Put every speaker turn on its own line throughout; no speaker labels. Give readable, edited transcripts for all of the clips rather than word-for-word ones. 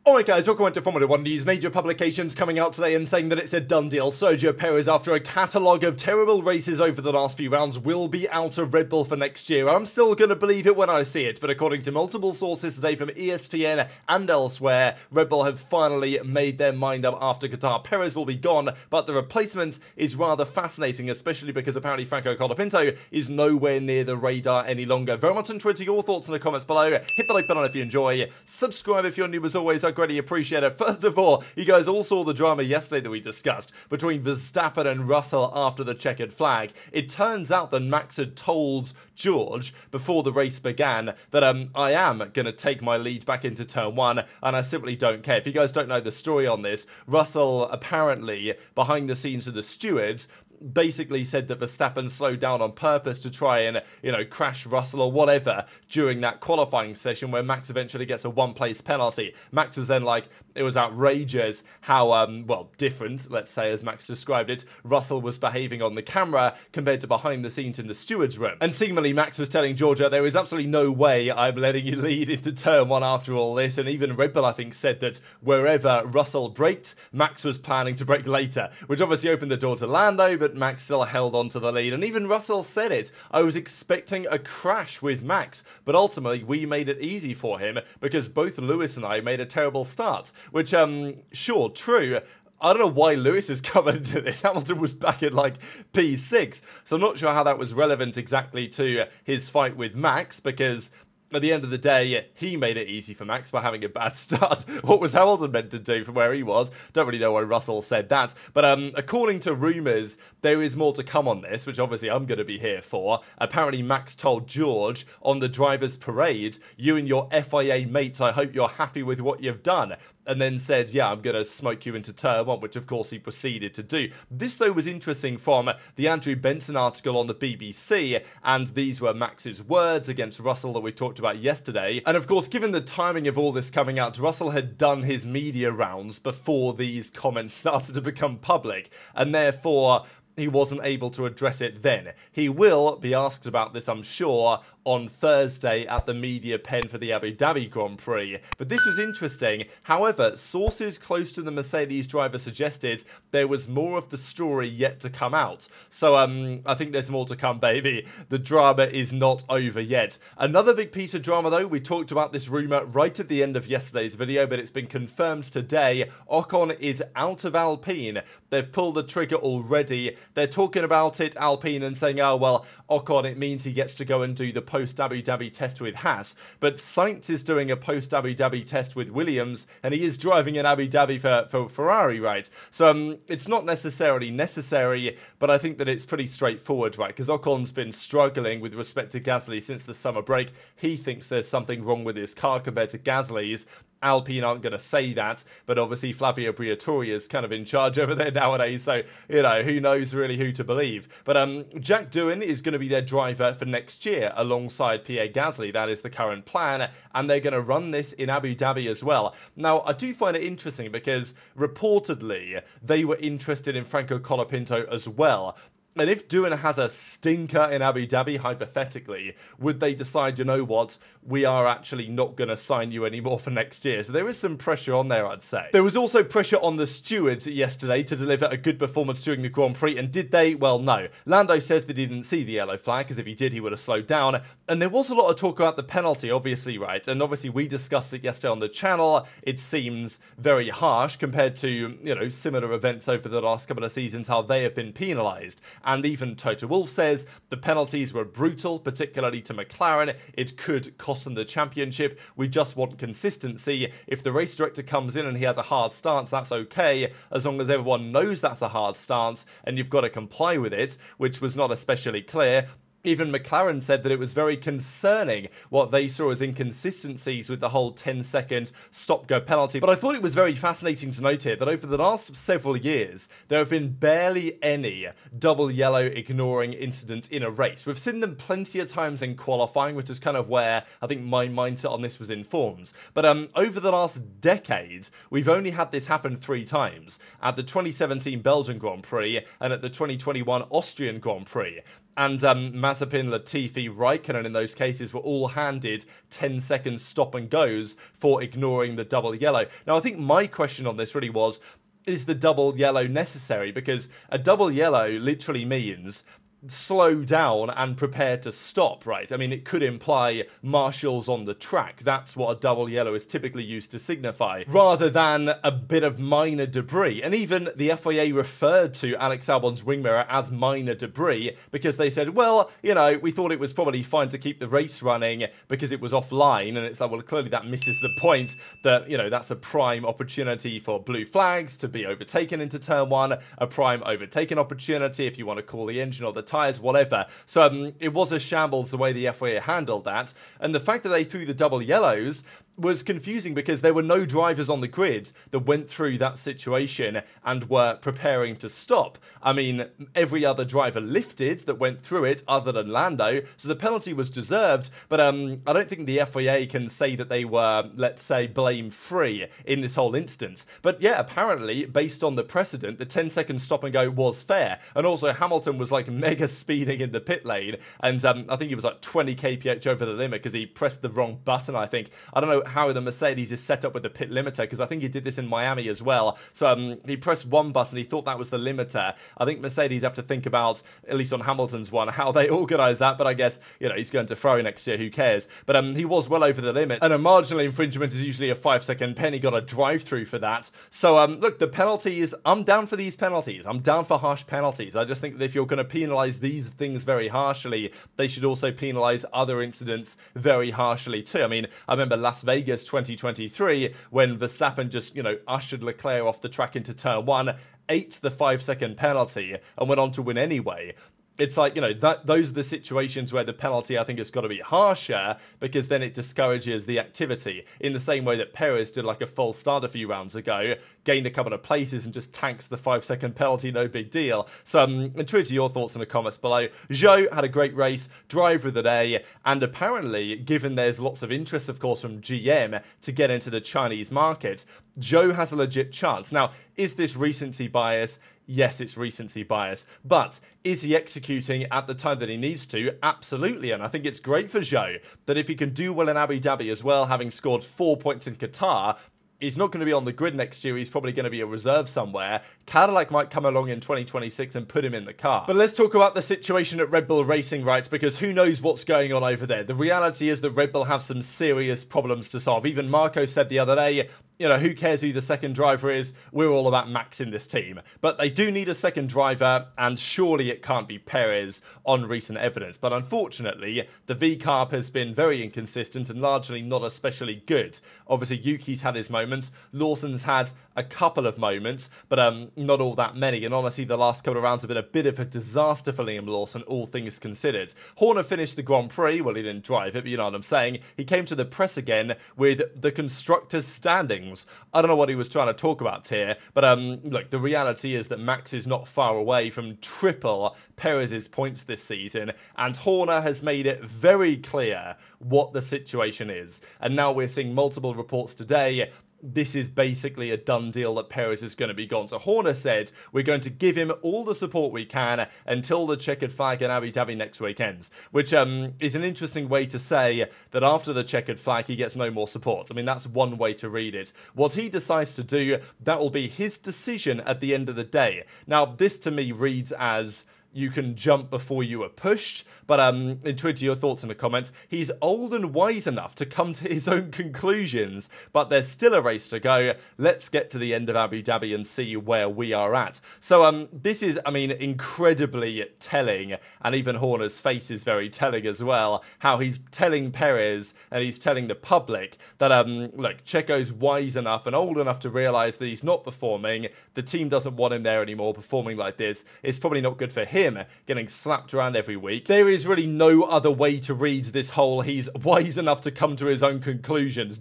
Alright guys, welcome to Formula 1 News. Major publications coming out today and saying that it's a done deal. Sergio Perez, after a catalogue of terrible races over the last few rounds, will be out of Red Bull for next year. I'm still going to believe it when I see it, but according to multiple sources today from ESPN and elsewhere, Red Bull have finally made their mind up after Qatar. Perez will be gone, but the replacement is rather fascinating, especially because apparently Franco Colapinto is nowhere near the radar any longer. Very much on Twitter, your thoughts in the comments below. Hit the like button if you enjoy. Subscribe if you're new as always. I greatly appreciate it. First of all, you guys all saw the drama yesterday that we discussed between Verstappen and Russell after the checkered flag. It turns out that Max had told George before the race began that I am going to take my lead back into turn one, and I simply don't care. If you guys don't know the story on this, Russell apparently, behind the scenes of the stewards, basically said that Verstappen slowed down on purpose to try and, crash Russell or whatever during that qualifying session where Max eventually gets a one-place penalty. Max was then like, it was outrageous how, different, let's say, as Max described it, Russell was behaving on the camera compared to behind the scenes in the stewards room. And seemingly Max was telling Georgia, there is absolutely no way I'm letting you lead into turn one after all this. And even Red Bull, I think, said that wherever Russell braked, Max was planning to brake later, which obviously opened the door to Lando, but Max still held on to the lead. And even Russell said it. I was expecting a crash with Max, but ultimately we made it easy for him because both Lewis and I made a terrible start, which, sure, true. I don't know why Lewis is coming into this. Hamilton was back at like P6, so I'm not sure how that was relevant exactly to his fight with Max, because at the end of the day, he made it easy for Max by having a bad start. What was Hamilton meant to do from where he was? Don't really know why Russell said that. But according to rumours, there is more to come on this, which obviously I'm going to be here for. Apparently, Max told George on the driver's parade, you and your FIA mates, I hope you're happy with what you've done. And then said, yeah, I'm going to smoke you into turn one, which of course he proceeded to do. This, though, was interesting from the Andrew Benson article on the BBC, and these were Max's words against Russell that we talked about yesterday. And of course, given the timing of all this coming out, Russell had done his media rounds before these comments started to become public, and therefore he wasn't able to address it then. He will be asked about this, I'm sure, on Thursday at the media pen for the Abu Dhabi Grand Prix. But this was interesting. However, sources close to the Mercedes driver suggested there was more of the story yet to come out. So I think there's more to come, baby. The drama is not over yet. Another big piece of drama, though, we talked about this rumour right at the end of yesterday's video, but it's been confirmed today. Ocon is out of Alpine. They've pulled the trigger already. They're talking about it, Alpine, and saying, oh, well, Ocon, it means he gets to go and do the post-Abu Dhabi test with Haas. But Sainz is doing a post-Abu Dhabi test with Williams, and he is driving in Abu Dhabi for Ferrari, right? So it's not necessarily necessary, but I think that it's pretty straightforward, right? Because Ocon's been struggling with respect to Gasly since the summer break. He thinks there's something wrong with his car compared to Gasly's. Alpine aren't going to say that, but obviously Flavio Briatore is kind of in charge over there nowadays, so, who knows really who to believe. But Jack Doohan is going to be their driver for next year alongside Pierre Gasly. That is the current plan, and they're going to run this in Abu Dhabi as well. Now, I do find it interesting because reportedly they were interested in Franco Colapinto as well. And if Doohan has a stinker in Abu Dhabi, hypothetically, would they decide, you know what, we are actually not going to sign you anymore for next year? So there is some pressure on there, I'd say. There was also pressure on the stewards yesterday to deliver a good performance during the Grand Prix, and did they? Well, no. Lando says that he didn't see the yellow flag, because if he did, he would have slowed down. And there was a lot of talk about the penalty, obviously, right? And obviously, we discussed it yesterday on the channel. It seems very harsh compared to, similar events over the last couple of seasons, how they have been penalised. And even Toto Wolff says the penalties were brutal, particularly to McLaren. It could cost them the championship. We just want consistency. If the race director comes in and he has a hard stance, that's okay, as long as everyone knows that's a hard stance and you've got to comply with it, which was not especially clear. Even McLaren said that it was very concerning what they saw as inconsistencies with the whole 10-second stop-go penalty. But I thought it was very fascinating to note here that over the last several years, there have been barely any double yellow ignoring incidents in a race. We've seen them plenty of times in qualifying, which is kind of where I think my mindset on this was informed. But over the last decade, we've only had this happen 3 times. At the 2017 Belgian Grand Prix and at the 2021 Austrian Grand Prix. And Mazepin, Latifi, Raikkonen in those cases were all handed 10-second stop and goes for ignoring the double yellow. Now, I think my question on this really was, is the double yellow necessary? Because a double yellow literally means slow down and prepare to stop, right? I mean, it could imply marshals on the track. That's what a double yellow is typically used to signify, rather than a bit of minor debris. And even the FIA referred to Alex Albon's wing mirror as minor debris because they said, well, you know, we thought it was probably fine to keep the race running because it was offline. And it's like, well, clearly that misses the point that, you know, that's a prime opportunity for blue flags to be overtaken into turn one, a prime overtaken opportunity if you want to call the engine or the tyres, whatever. So it was a shambles the way the FIA handled that. And the fact that they threw the double yellows was confusing because there were no drivers on the grid that went through that situation and were preparing to stop. I mean, every other driver lifted that went through it other than Lando, so the penalty was deserved, but I don't think the FIA can say that they were, let's say, blame-free in this whole instance. But yeah, apparently, based on the precedent, the 10-second stop and go was fair, and also Hamilton was like mega speeding in the pit lane, and I think he was like 20 kph over the limit because he pressed the wrong button, I think. I don't know how the Mercedes is set up with the pit limiter, because I think he did this in Miami as well. So he pressed one button, he thought that was the limiter. I think Mercedes have to think about, at least on Hamilton's one, how they organise that, but I guess, you know, he's going to Ferrari next year, who cares? But he was well over the limit, and a marginal infringement is usually a 5-second pen. He got a drive-through for that. So look, the penalties, I'm down for these penalties. I'm down for harsh penalties. I just think that if you're going to penalise these things very harshly, they should also penalise other incidents very harshly too. I mean, I remember Las Vegas 2023 when Verstappen just, you know, ushered Leclerc off the track into turn one, ate the 5-second penalty and went on to win anyway. It's like, you know, those are the situations where the penalty, I think, has got to be harsher because then it discourages the activity. In the same way that Perez did like a false start a few rounds ago, gained a couple of places and just tanks the 5-second penalty, no big deal. So intrigued to your thoughts in the comments below. Zhou had a great race, driver of the day, and apparently, given there's lots of interest, of course, from GM to get into the Chinese market, Zhou has a legit chance. Now, is this recency bias? Yes, it's recency bias, but is he executing at the time that he needs to? Absolutely, and I think it's great for Zhou that if he can do well in Abu Dhabi as well, having scored 4 points in Qatar, he's not going to be on the grid next year. He's probably going to be a reserve somewhere. Cadillac might come along in 2026 and put him in the car. But let's talk about the situation at Red Bull Racing, right? Because who knows what's going on over there. The reality is that Red Bull have some serious problems to solve. Even Marco said the other day, you know, who cares who the second driver is? We're all about Max in this team. But they do need a second driver, and surely it can't be Perez on recent evidence. But unfortunately, the V-carb has been very inconsistent and largely not especially good. Obviously, Yuki's had his moments. Lawson's had a couple of moments, but not all that many. And honestly, the last couple of rounds have been a bit of a disaster for Liam Lawson, all things considered. Horner finished the Grand Prix. Well, he didn't drive it, but you know what I'm saying. He came to the press again with the constructors' standing. I don't know what he was trying to talk about here, but look, the reality is that Max is not far away from triple Perez's points this season, and Horner has made it very clear what the situation is. And now we're seeing multiple reports today. This is basically a done deal that Perez is going to be gone. So Horner said, we're going to give him all the support we can until the checkered flag in Abu Dhabi next week ends, which is an interesting way to say that after the checkered flag, he gets no more support. I mean, that's one way to read it. What he decides to do, that will be his decision at the end of the day. Now, this to me reads as you can jump before you are pushed, but intrigued to your thoughts in the comments. He's old and wise enough to come to his own conclusions, but there's still a race to go. Let's get to the end of Abu Dhabi and see where we are at. So this is, I mean, incredibly telling, and even Horner's face is very telling as well, how he's telling Perez and he's telling the public that, look, Checo's wise enough and old enough to realise that he's not performing. The team doesn't want him there anymore performing like this. It's probably not good for him getting slapped around every week. There is really no other way to read this whole he's wise enough to come to his own conclusions ...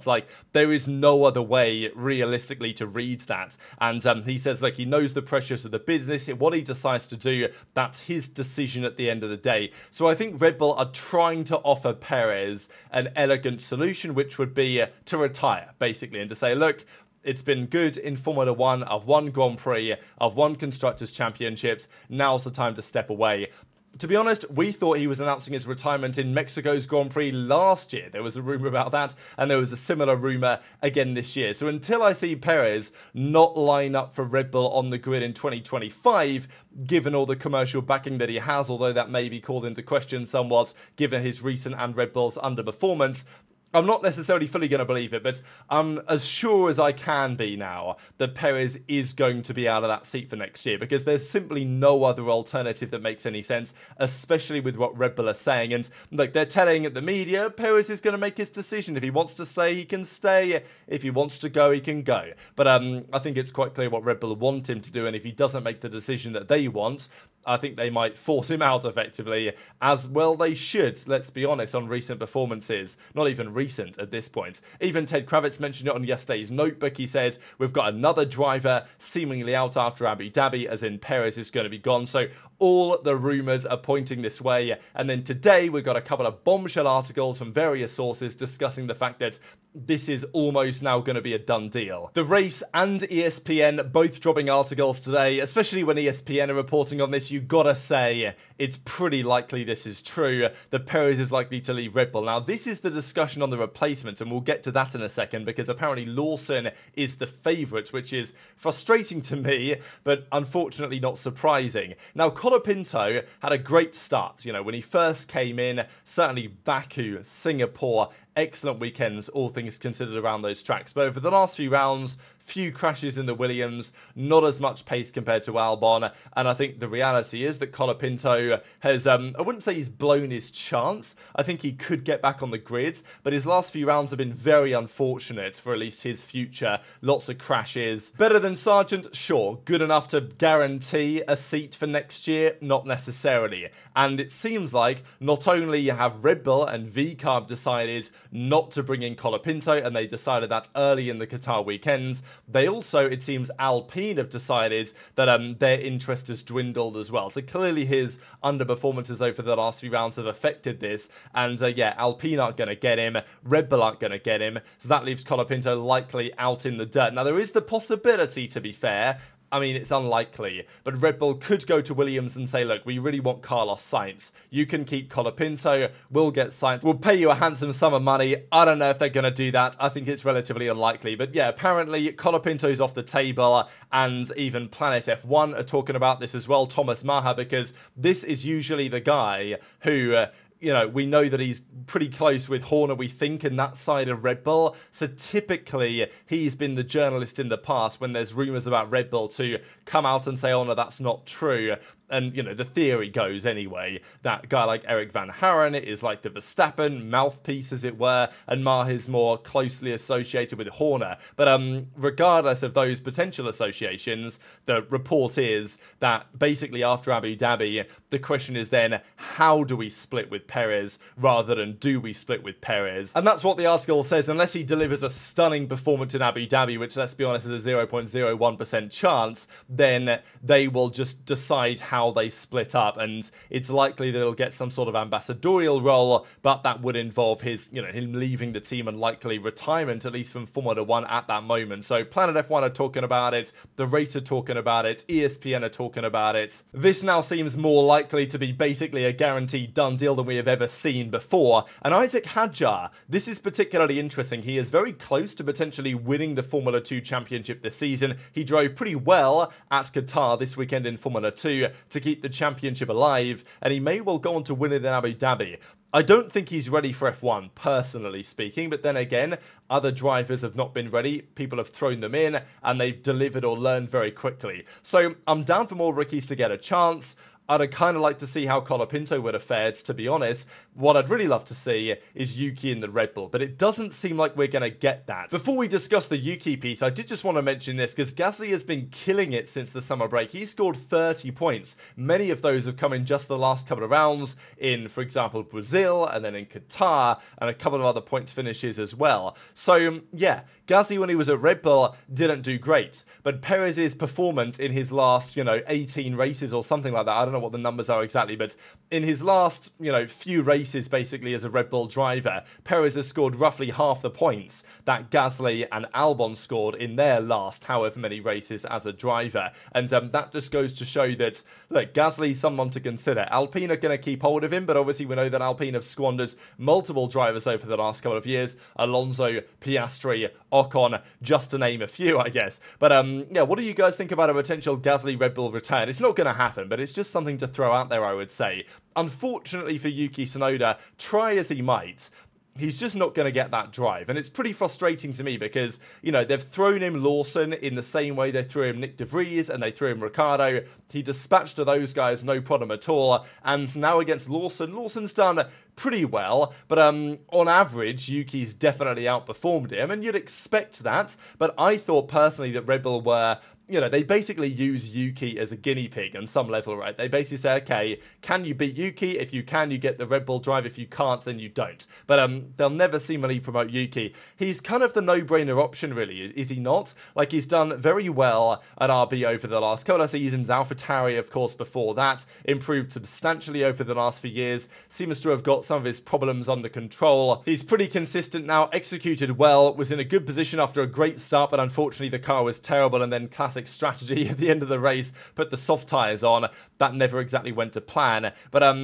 Like, there is no other way realistically to read that. And he says, like, he knows the pressures of the business. What he decides to do, that's his decision at the end of the day. So I think Red Bull are trying to offer Perez an elegant solution, which would be to retire, basically, and to say, look, it's been good in Formula 1. I've won Grand Prix. I've won Constructors' Championships. Now's the time to step away. To be honest, we thought he was announcing his retirement in Mexico's Grand Prix last year. There was a rumour about that, and there was a similar rumour again this year. So until I see Perez not line up for Red Bull on the grid in 2025, given all the commercial backing that he has, although that may be called into question somewhat given his recent and Red Bull's underperformance, I'm not necessarily fully going to believe it, but I'm as sure as I can be now that Perez is going to be out of that seat for next year, because there's simply no other alternative that makes any sense, especially with what Red Bull are saying. And like, they're telling the media, Perez is going to make his decision. If he wants to stay, he can stay. If he wants to go, he can go. But I think it's quite clear what Red Bull want him to do, and if he doesn't make the decision that they want, I think they might force him out effectively, as well they should, let's be honest, on recent performances. Not even recent at this point. Even Ted Kravitz mentioned it on yesterday's notebook. He said, we've got another driver seemingly out after Abu Dhabi, as in Perez is going to be gone. So all the rumours are pointing this way. And then today we've got a couple of bombshell articles from various sources discussing the fact that this is almost now going to be a done deal. The Race and ESPN both dropping articles today, especially when ESPN are reporting on this. You gotta say it's pretty likely this is true, that Perez is likely to leave Red Bull. Now, this is the discussion on the replacement, and we'll get to that in a second, because apparently Lawson is the favourite, which is frustrating to me, but unfortunately not surprising. Now, Colapinto had a great start, you know, when he first came in, certainly Baku, Singapore, excellent weekends, all things considered, around those tracks. But over the last few rounds, few crashes in the Williams, not as much pace compared to Albon, and I think the reality is that Colapinto has, I wouldn't say he's blown his chance, I think he could get back on the grid, but his last few rounds have been very unfortunate for at least his future. Lots of crashes. Better than Sargent? Sure. Good enough to guarantee a seat for next year? Not necessarily. And it seems like not only you have Red Bull and VCARB decided not to bring in Colapinto, and they decided that early in the Qatar weekends, they also, it seems, Alpine have decided that their interest has dwindled as well. So clearly his underperformances over the last few rounds have affected this. And yeah, Alpine aren't going to get him. Red Bull aren't going to get him. So that leaves Colapinto likely out in the dirt. Now, there is the possibility, to be fair, I mean, it's unlikely, but Red Bull could go to Williams and say, look, we really want Carlos Sainz. You can keep Colapinto, we'll get Sainz, we'll pay you a handsome sum of money. I don't know if they're going to do that. I think it's relatively unlikely. But yeah, apparently Colapinto's off the table, and even Planet F1 are talking about this as well, Thomas Maha, because this is usually the guy who... you know, we know that he's pretty close with Horner, we think, in that side of Red Bull. So typically, he's been the journalist in the past when there's rumours about Red Bull to come out and say, oh no, that's not true. And, you know, the theory goes anyway, that guy like Eric Van Haren is like the Verstappen mouthpiece, as it were, and Maha's more closely associated with Horner. But regardless of those potential associations, the report is that basically after Abu Dhabi, the question is then, how do we split with Perez rather than do we split with Perez? And that's what the article says. Unless he delivers a stunning performance in Abu Dhabi, which, let's be honest, is a 0.01% chance, then they will just decide how they split up, and it's likely that he'll get some sort of ambassadorial role, but that would involve his, you know, him leaving the team and likely retirement, at least from Formula 1 at that moment. So Planet F1 are talking about it, the Race are talking about it, ESPN are talking about it. This now seems more likely to be basically a guaranteed done deal than we have ever seen before. And Isack Hadjar, this is particularly interesting. He is very close to potentially winning the Formula 2 championship this season. He drove pretty well at Qatar this weekend in Formula 2 to keep the championship alive, and he may well go on to win it in Abu Dhabi. I don't think he's ready for F1, personally speaking, but then again, other drivers have not been ready. People have thrown them in, and they've delivered or learned very quickly. So I'm down for more rookies to get a chance. I'd kind of like to see how Colapinto would have fared, to be honest. What I'd really love to see is Yuki in the Red Bull, but it doesn't seem like we're going to get that. Before we discuss the Yuki piece, I did just want to mention this, because Gasly has been killing it since the summer break. He scored 30 points. Many of those have come in just the last couple of rounds in, for example, Brazil, and then in Qatar, and a couple of other points finishes as well. So, yeah, Gasly, when he was at Red Bull, didn't do great, but Perez's performance in his last, 18 races or something like that, I don't don't know what the numbers are exactly, but in his last, few races basically as a Red Bull driver, Perez has scored roughly half the points that Gasly and Albon scored in their last however many races as a driver. And that just goes to show that, look, Gasly's someone to consider. Alpine are going to keep hold of him, but obviously we know that Alpine have squandered multiple drivers over the last couple of years. Alonso, Piastri, Ocon, just to name a few, I guess. But what do you guys think about a potential Gasly Red Bull return? It's not going to happen, but it's just something to throw out there, I would say. Unfortunately for Yuki Tsunoda, try as he might, he's just not going to get that drive. And it's pretty frustrating to me because, they've thrown him Lawson in the same way they threw him Nick de Vries and they threw him Ricciardo. He dispatched to those guys, no problem at all. And now against Lawson, Lawson's done pretty well. But on average, Yuki's definitely outperformed him. And you'd expect that. But I thought personally that Red Bull were... they basically use Yuki as a guinea pig on some level, right? They basically say, okay, can you beat Yuki? If you can, you get the Red Bull drive. If you can't, then you don't. But they'll never seemingly promote Yuki. He's kind of the no-brainer option, really, is he not? Like, he's done very well at RB over the last couple of seasons. AlphaTauri, of course, before that, improved substantially over the last few years. Seems to have got some of his problems under control. He's pretty consistent now, executed well, was in a good position after a great start, but unfortunately the car was terrible, and then classic strategy at the end of the race, put the soft tyres on. That never exactly went to plan. But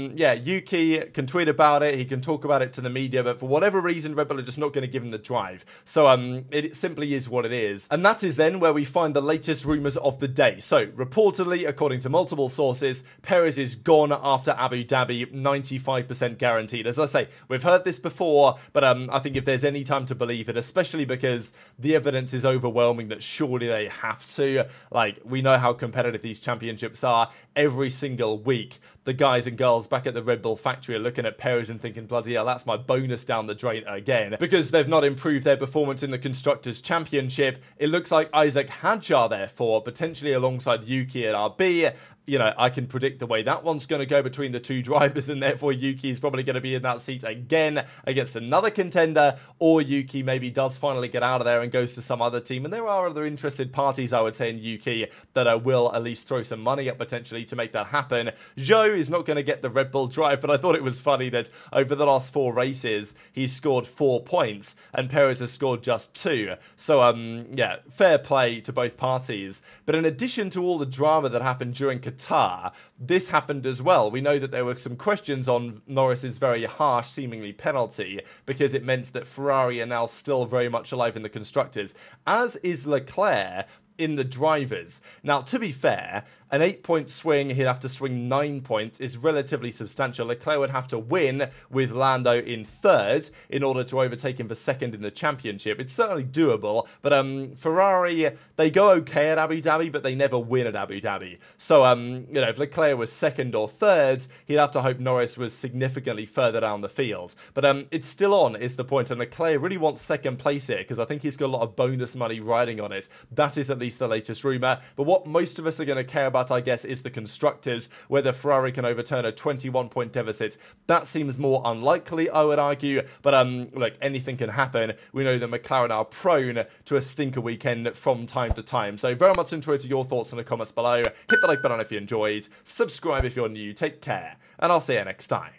Yuki can tweet about it, he can talk about it to the media, but for whatever reason, Red Bull are just not going to give him the drive. So it simply is what it is. And that is then where we find the latest rumours of the day. So reportedly, according to multiple sources, Perez is gone after Abu Dhabi, 95% guaranteed. As I say, we've heard this before, but I think if there's any time to believe it, especially because the evidence is overwhelming that surely they have to. Like, we know how competitive these championships are. Every single week, the guys and girls back at the Red Bull factory are looking at Perez and thinking, bloody hell, that's my bonus down the drain again. Because they've not improved their performance in the Constructors' Championship. It looks like Isack Hadjar, therefore, potentially alongside Yuki at RB, I can predict the way that one's going to go between the two drivers, and therefore Yuki is probably going to be in that seat again against another contender, or Yuki maybe does finally get out of there and goes to some other team. And there are other interested parties, I would say, in Yuki that will at least throw some money up potentially to make that happen. Zhou is not going to get the Red Bull drive, but I thought it was funny that over the last 4 races, he's scored 4 points, and Perez has scored just 2. So, fair play to both parties. But in addition to all the drama that happened during Qatar, this happened as well. We know that there were some questions on Norris's very harsh, seemingly penalty, because it meant that Ferrari are now still very much alive in the Constructors, as is Leclerc in the drivers. Now, to be fair, an 8-point swing, he'd have to swing 9 points, is relatively substantial. Leclerc would have to win with Lando in 3rd in order to overtake him for 2nd in the championship. It's certainly doable, but Ferrari, they go okay at Abu Dhabi, but they never win at Abu Dhabi. So, if Leclerc was 2nd or 3rd, he'd have to hope Norris was significantly further down the field. But it's still on, is the point, and Leclerc really wants 2nd place here, because I think he's got a lot of bonus money riding on it. That is at least the latest rumour. But what most of us are going to care about, I guess, is the Constructors, whether Ferrari can overturn a 21-point deficit. That seems more unlikely, I would argue, but look, anything can happen. We know that McLaren are prone to a stinker weekend from time to time. So very much enjoyed your thoughts in the comments below. Hit the like button if you enjoyed, subscribe if you're new, take care, and I'll see you next time.